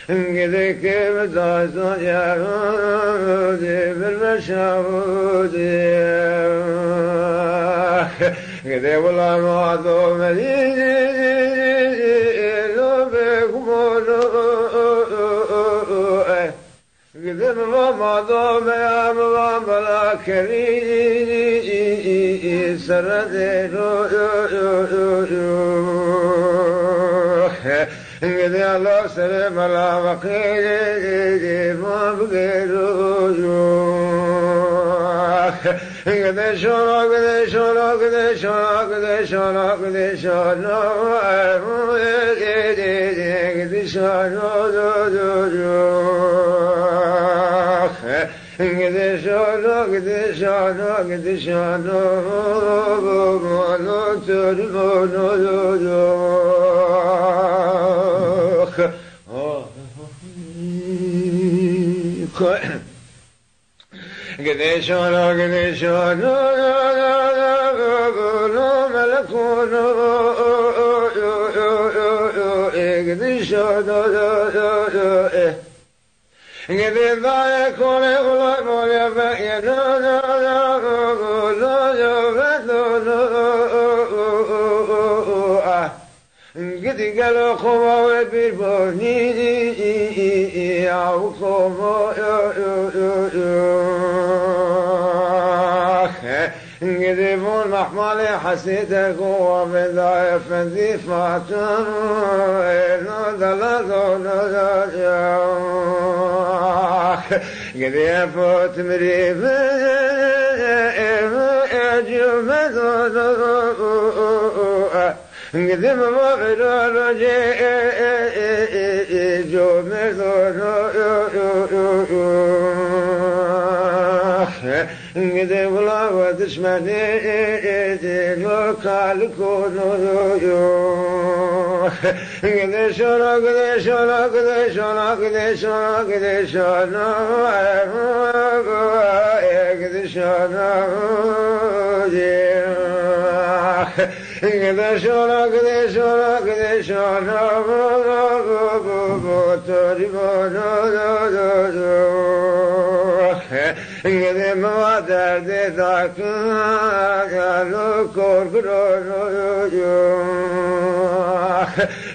Gidek mezazan yarudi bir meşavudi gidek ulan mağdum lo bekmonu gidek mağdum yamam balakeri sarade gidek Allah selam ala vakir ma bgiru gidek şona gidek şona gidek şona gidek şona gidek şona gidek şona gidek şona gidek şona gidek şona Gideshana, Gideshana, Malakuna, Gideshana, Gideshana, Kone, Moya, Gidi gelo khoma ve bir boni au khoma gidi bon mahmal hasida ko ve efendi fatan no dalago no gidi afot mrive Gidim mağaraje gidim lava düşmeni lokal konu gidim şona gidim şona gidim şona gidim şona gidim şona gidim şona Gideshana, Gideshana, Gideshana, Gidim derde dakika korkuyorum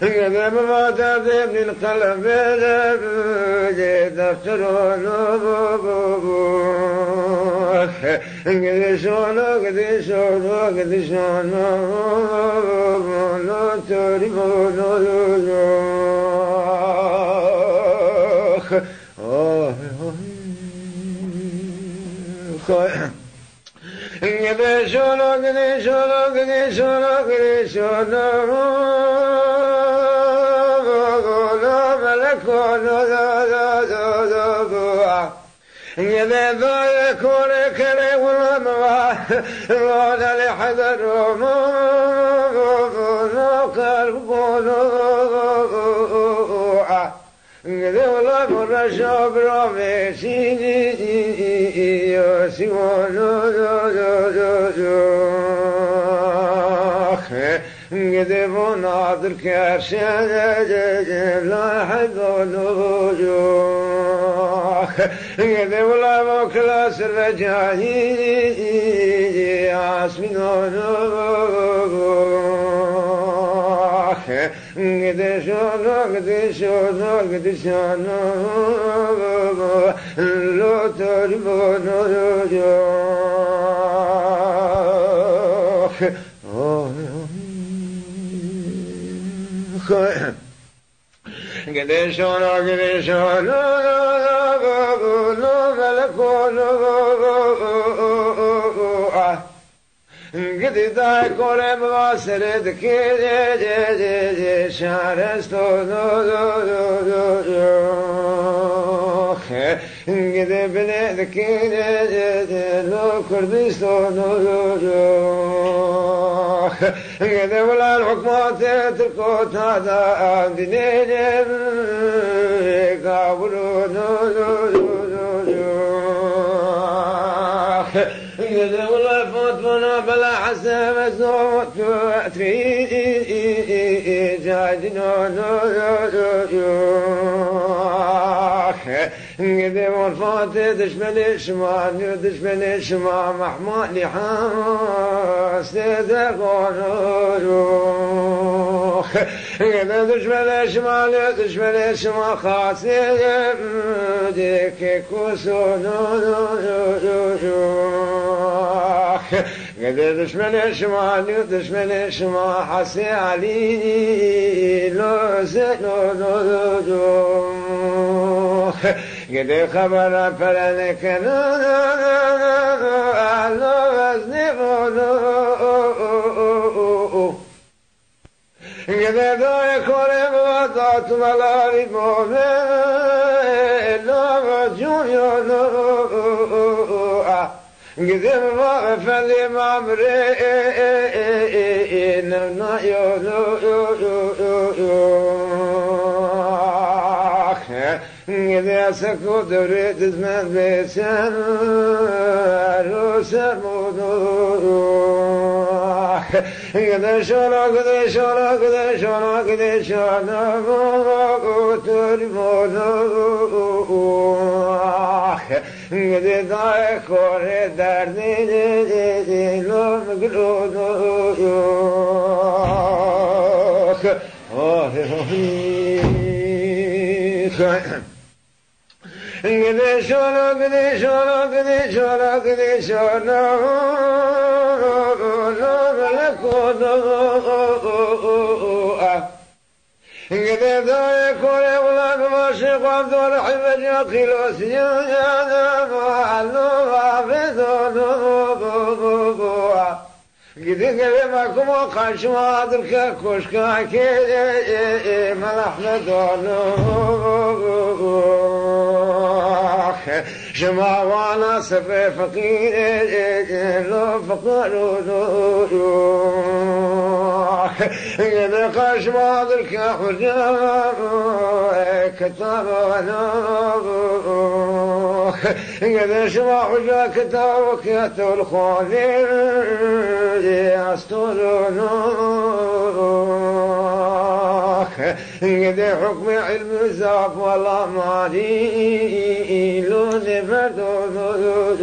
Gidim derdim lil kalbe defteronu Gideshana, Gideshana, Gideshana Gideshana, Gideshana, Gideshana, Gideshana إذا ذا يكون كريم الله ولا لحذر إذا ولا مرة شبر بسيدي يسوون يذبون عبد الكرشان لا حذون يذب لا مكلاس الرجاهي عاصمون قدشون قدشون قدشون لو تربون قدشون قدشون ملكون قدي ذا كل مواصلة كذا شهر استو قد بلادكين لو كردستان قد ولا الحكمات تركوت هذا دينين قابلون قد ولا فوتنا بلا حسب الزوت تريد جاجنون قد والفات دشمن الشمال دشمن الشمال محمود لحاس تدقون قد دشمن الشمال دشمن الشمال خاص ديك كوسون قد دشمن الشمال دشمن الشمال حسي علي لو قد خبر فلنك قد دعي كورب وضعت ملاري مومن قد ما فلي مامرين قد سكو دريت زمان بيسان روسمون قد شرا قد شرا قد شرا قد شرا ترمون قد ضايق دردي لون قلون قد شرا قد شرا قد شرا قد شرا قد ذاك ولا ماشق عبد الرحيم يقي الوسيان وعلوها بذنوبها قد قلبكم وقاش ما أدرك كشكا كي ملحنا دونوك شما وانا سفي فقير لو فقروا قد قاش ما أدرك حجاب كتاب ونوك قد شما حجاب كتابك يتو الخالي أسترونوك قد حكم علم زاف ولا مالي لون فردونوك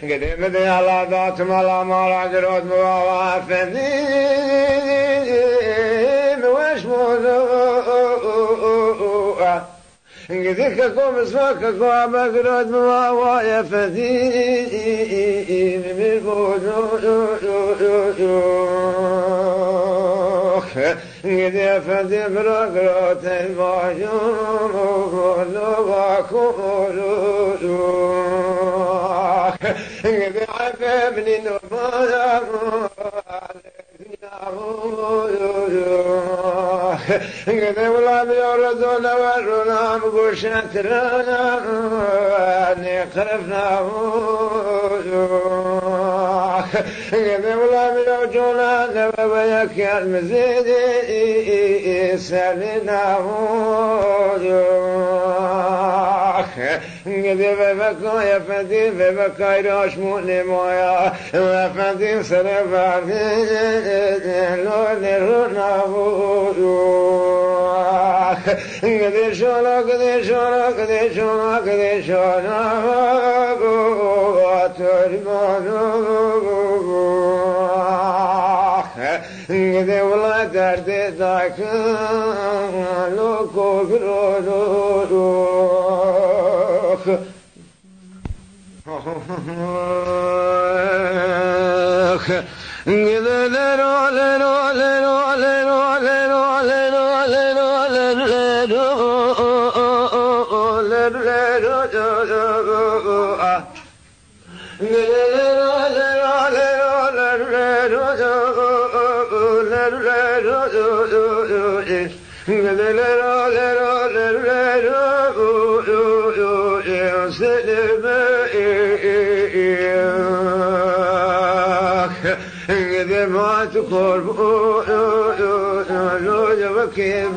قد مدي على ذات ملا مالا جرود موافنين وشمولوك قدك قوم اسمك قوم اقرد مواوايا فذين بالبودوك قد يفدي برقرات الباجون ولوكولوك قد عفبني نبايا قد ولا بيوردون ورنا مقشترنا نقرفنا قد ولا بيوجونا نبويك يا المزيد سالنا قد ببكا يا فدي ببكا يراشموني مويا وفدي سرفاني لوني رنابوك قد شونا قد شونا قد شونا قد شونا ترمانوك قد ولا درد ذاك لوكو برودوك قد إذا ما تقرب لو كيف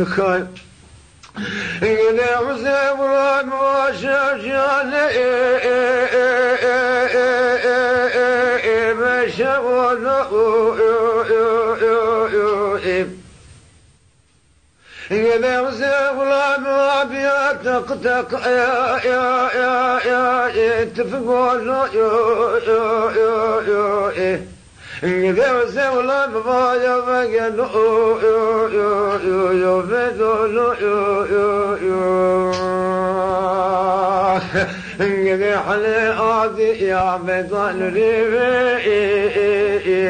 خايف إذا عزب الله وشجان مشغول إذا عزب الله بيتقطق يتفقون إذا عزب الله بيتقطق إذا حلي عادي يا بيضان ريبي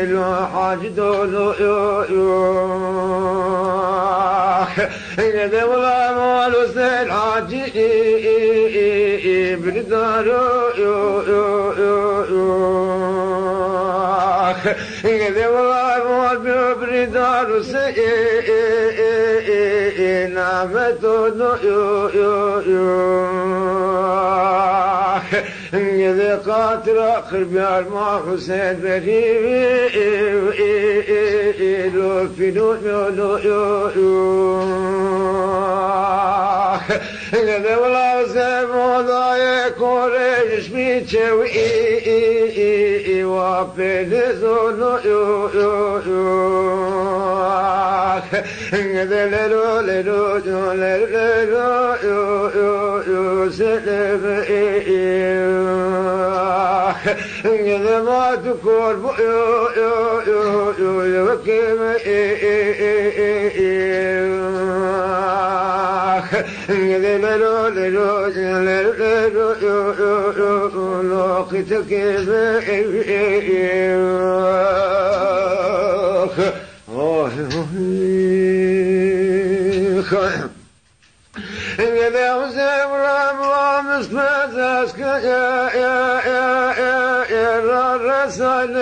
لو حاجدون إذا والله مالو سيل حاجي بردارو إذا والله مالو بردارو سيل نعمتون إذا قاتل آخر بيار مع حسين بريبي لو فينون إذا والله سيف وضايا كوريش بيتشوي وابنزون إذا لولو سلم إذا ما تكون وكيم إذا لو كتكيم إذا وزم رامس مزاسك يا رسول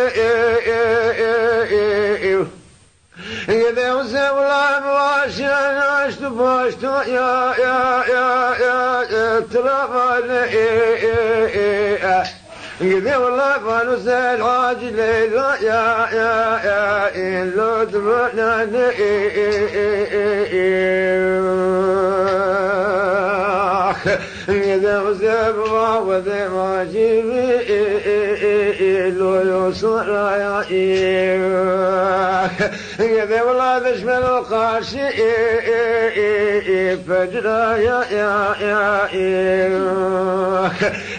إذا وزم رامس اشتبشت يا ترفل إذا والله فانوس العاجل يا إلو دمنا إذا وزب وذا ما جيبي لو يصر يا إذا والله تشمل القاشي فجر يا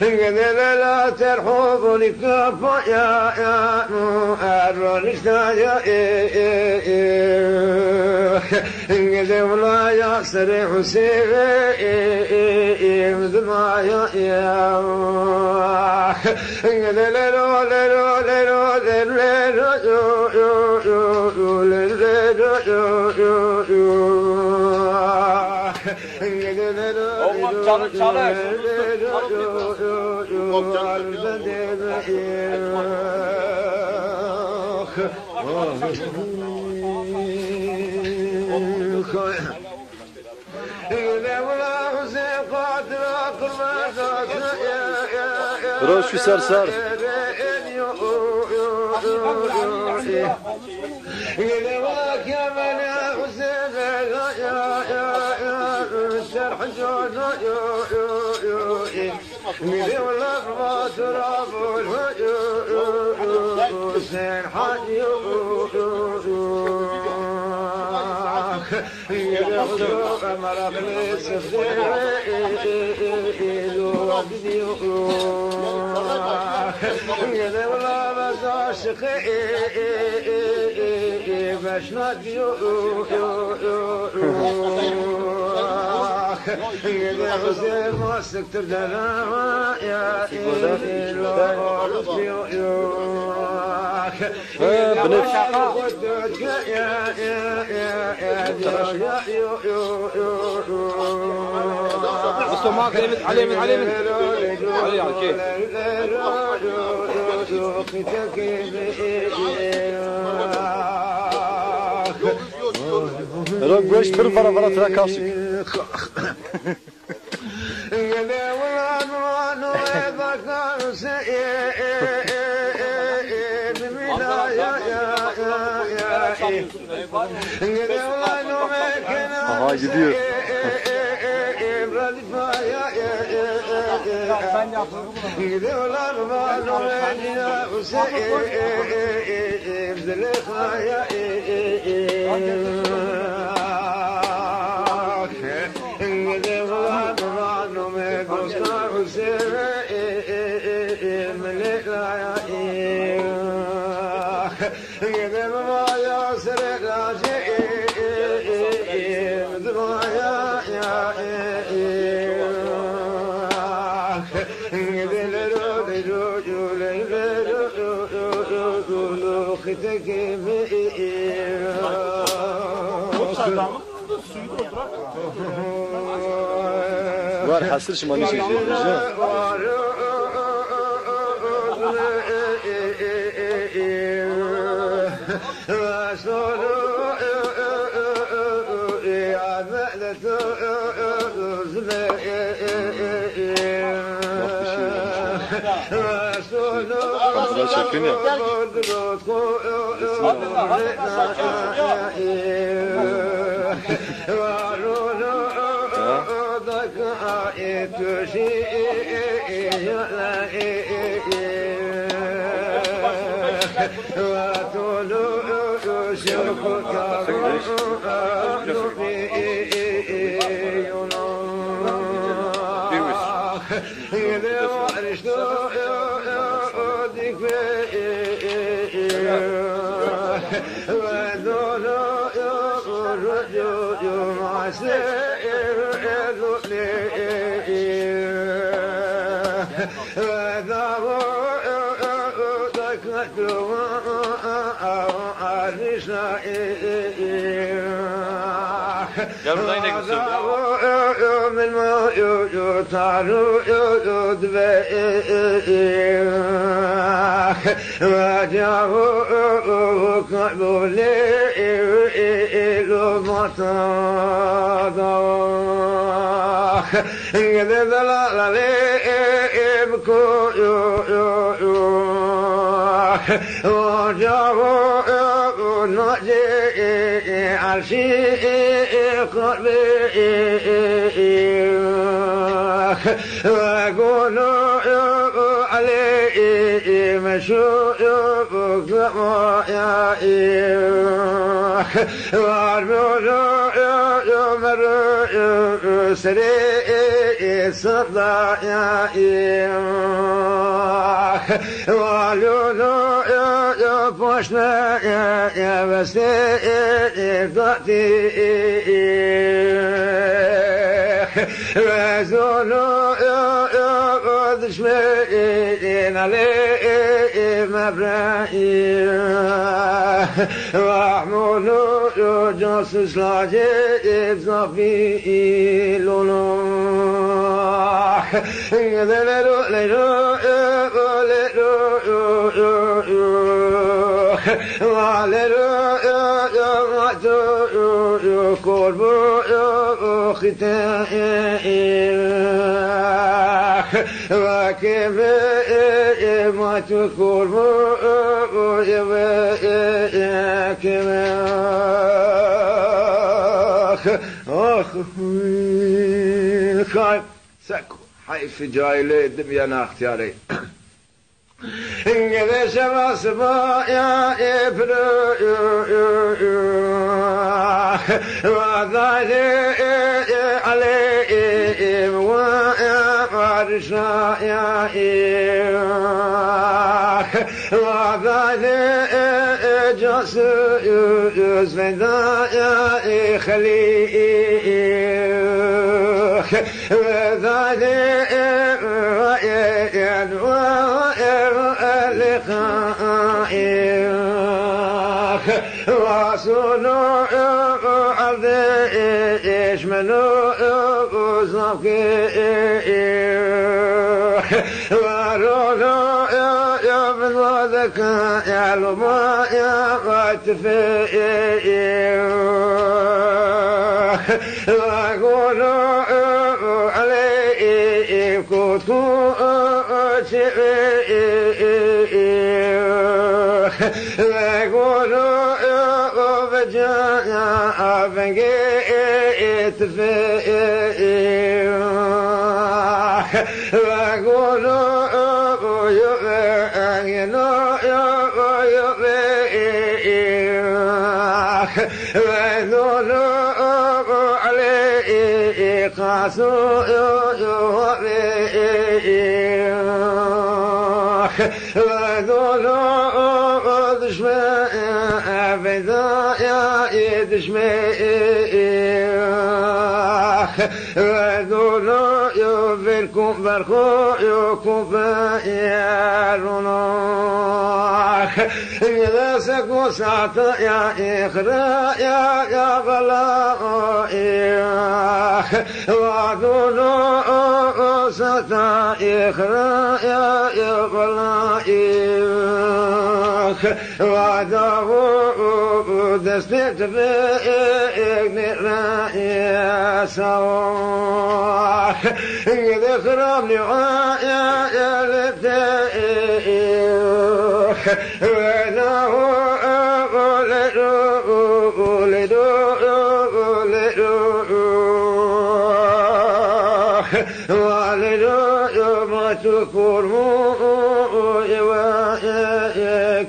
إذا لا ترحب لكفى يا الرنشتا يا إذا والله يا سريع حسين ذما يا روش في سرسار علي على كيف Rok goş pır para tıra kalsın. Aha gidiyor. Var hasır şımanı çekiyor. Kamera çekin ya. Gel buradan yine حيف جايلي دميا اختياري انجلش مصبا يا ابرو وذالي علي وعرشا يا وذالي جاسوس فدا يا خليل وذالي وصلوا عذيش منو صفي ورولو من وذك يا لما يا واتفي وقولوا علي كنتو وقولوا بجاء فنقيت في وقولوا وقولوا علي قاسوا وقولوا دشمي فإذا يا دشمي وقولوا يوفركم برخو يوكم فيارونوخ إذا سكوا ساعة يا إخرى يا بلاء وقولوا ساعة إخرى يا بلاء وقالوا دستيت بإغني رأي سواح إذا خرابني يا لبتيخ وإنه ولدو ما تكرموا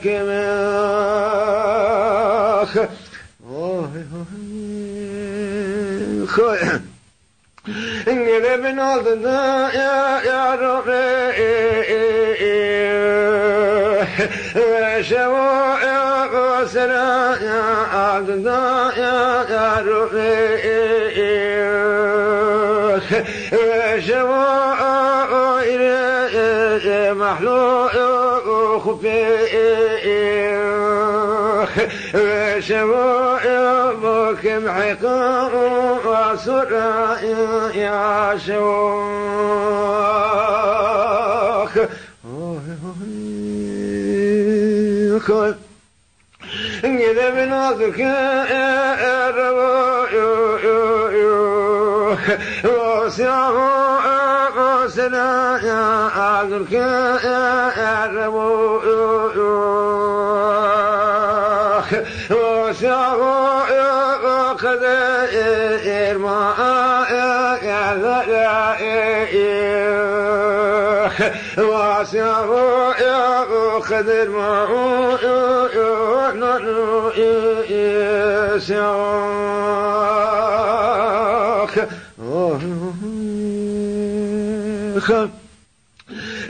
كماخ إني من الدنيا يا ربي شوا يا سرا يا الدنيا يا ربي شوا إلى محلو خفي شوا يا بكم حقا وسرا يا شواخ إذا بنظرك يا رب وسعه وسنا يا عذرك يا رب وسعه قدير ما يا وسعه يا قدر ما يسعك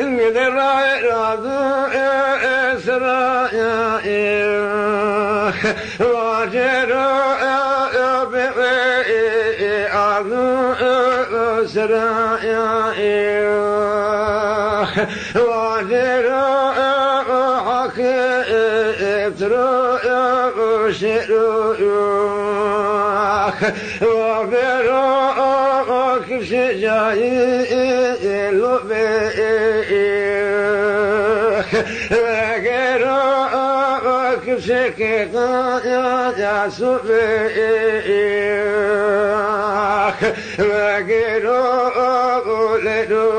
قدر راضو إسراء واجر عضو إسراء واجر ابتروا شروع وبروا كل شيء جاي لبي وغيروا كل شيء يا سبي وغيروا لدو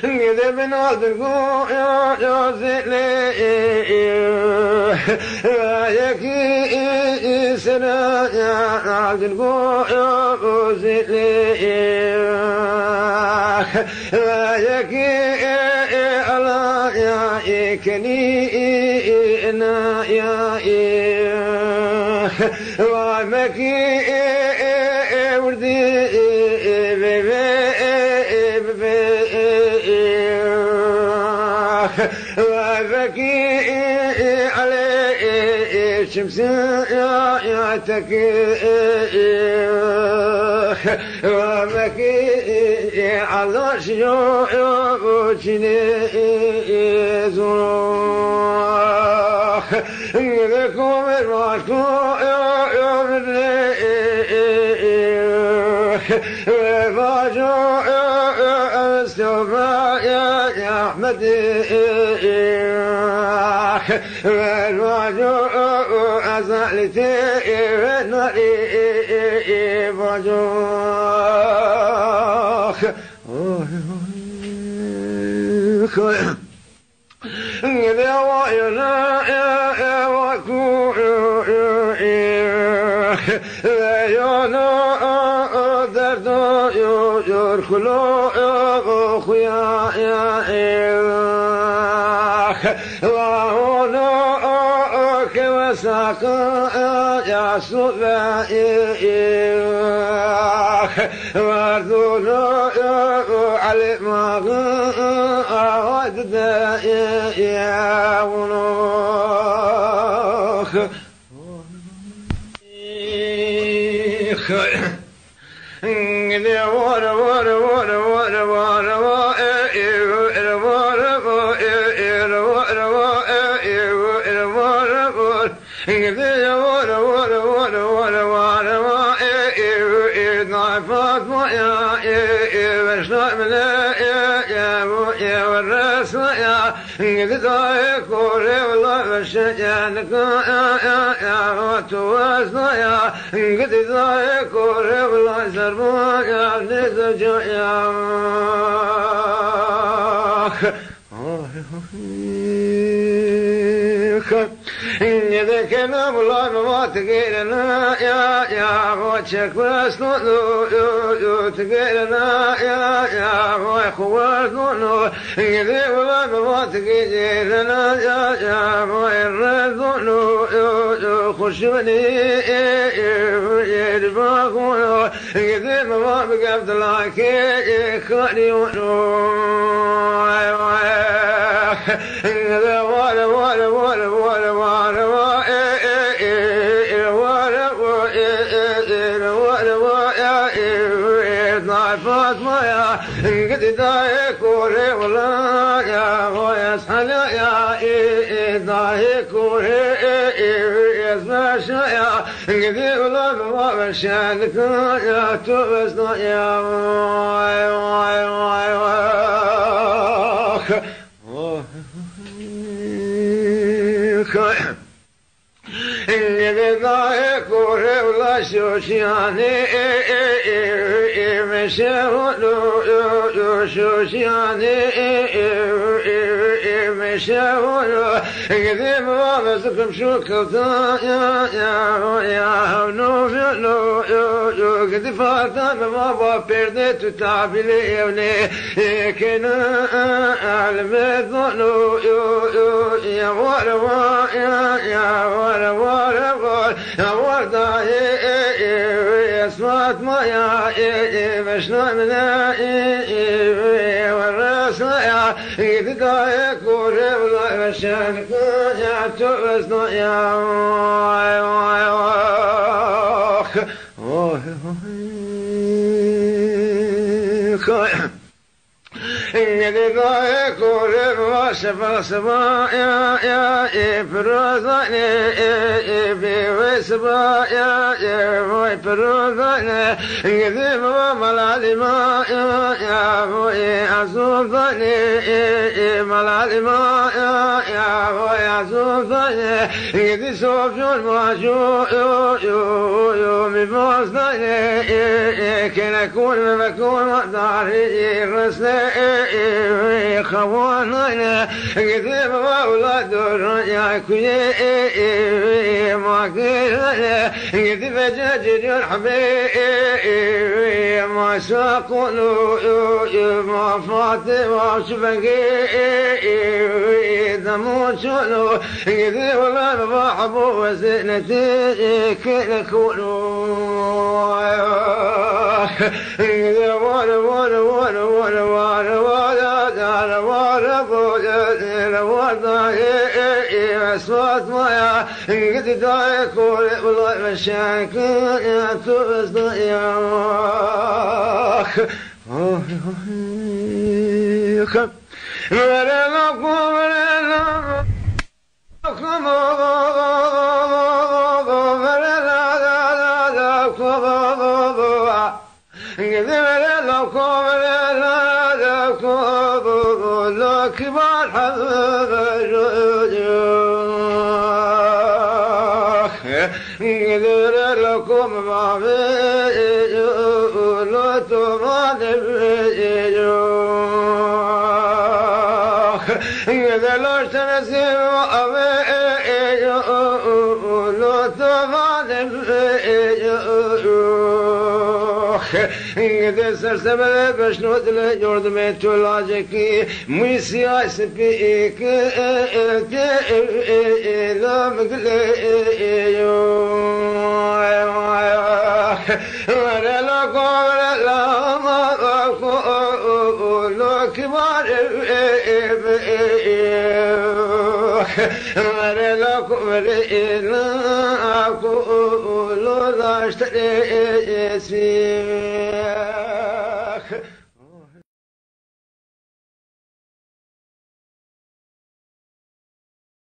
إذا من أدركوا يا زلي يكي سنا يا أدركوا يا زلي يكي على يا إكني إنا يا ومكي وردي وذكي عليه الشمس يا تكي ومكي على شيوخ زروخ لكم المعكو يوم الفاجو استوفى يا أحمد والفاجو أزالتي ناري فاجوخ يا وينا يا وكو يا درد يرخلو خويا يا وهنا كوساك يا سولا وردنا على ما ودد يا ونوخ إذا كان الله ما تقيلنا يا وجهك بس نو تقيلنا يا خوات نو إذا والله ما تقيلنا يا الرد نو خشوني يرباكونو إذا ما بقبت لك خالي ونو إذا قد دايكوري ولا يا ويسحل يا دايكوري يسمع يا قد ولا ما مشانك يا توبسنا يا إني دايكوري ولا شوشياني مشاهدو شوشياني مشاهدو قديم وابسكم شوكتا يا هونو فيلو قد فاتن بابا بردت تعبلي يولي كنا المثلو يا وروا يا وروا يا وردا يسمعت ما يا مشنا منا والراس يا قد دايكور ولا مشانك يا توبسنا يا إني دايكور وشفا سما يا إفرازاني بوسبا يا إفرازاني قديم وملالي ما يا أزوفاني ملالي ما يا أزوفاني قدي سوفجون ماجو يومي بوزناني كن أكون مكون داري رسلي خوانانا قديم أولاد الرجاء كي ما كيرانا قديم جاجر الحبيب ما ساقلوا ما فاطمة شبكي دمو شنو قديم ولا بحبو وزينتي كل كونوا قديم صوت ما قد دايكور والله مشاك يا توبسنا يا مرنا كبار قدر لكم ما بيجوا تمان بيجوا قدر لش تنسيوا أبيجوا تمان بيجوا قدر سرسبة بشنود لجورد ميتو لاجكي ميسيا سبيك لم قليو ولا قول ما أقول كبار ولا قول إلا أقول لا اشتري